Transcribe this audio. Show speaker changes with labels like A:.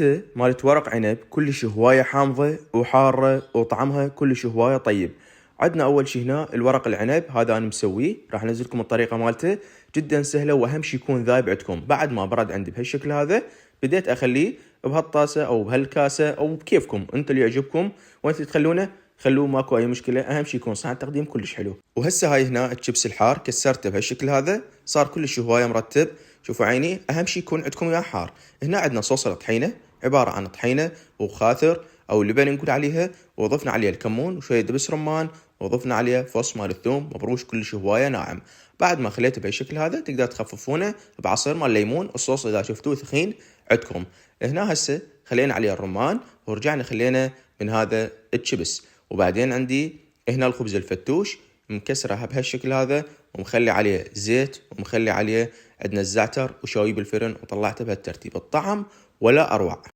A: ريحته مالت ورق عنب كلش هواية حامضة وحارة وطعمها كلش هواية طيب. عندنا أول شي هنا الورق العنب، هذا أنا مسويه، راح أنزل لكم الطريقة مالته جدا سهلة، وأهم شي يكون ذايب عندكم. بعد ما برد عندي بهالشكل هذا بديت أخليه بهالطاسة أو بهالكاسة أو بكيفكم أنت اللي يعجبكم، وأنت تخلونه خلوه ماكو أي مشكلة، أهم شي يكون صنع التقديم كلش حلو. وهسه هاي هنا الشيبس الحار كسرته بهالشكل هذا، صار كلش هواية مرتب. شوفوا عيني، أهم شي يكون عندكم يا حار. هنا عندنا صوص الطحينة، عبارة عن طحينة وخاثر أو لبن نقول عليها، وضفنا عليها الكمون وشوية دبس رمان، وضفنا عليه فص مال الثوم مبروش كلش هواية ناعم. بعد ما خليته بهالشكل هذا تقدر تخففونه بعصير مال ليمون. الصوص إذا شفتوه ثخين عندكم. هنا هسه خلينا عليه الرمان ورجعنا خلينا من هذا الشيبس. وبعدين عندي هنا الخبز الفتوش مكسرها بهالشكل هذا، ومخلي عليه زيت، ومخلي عليه عندنا الزعتر وشاوي بالفرن، وطلعته بهالترتيب. الطعم ولا أروع.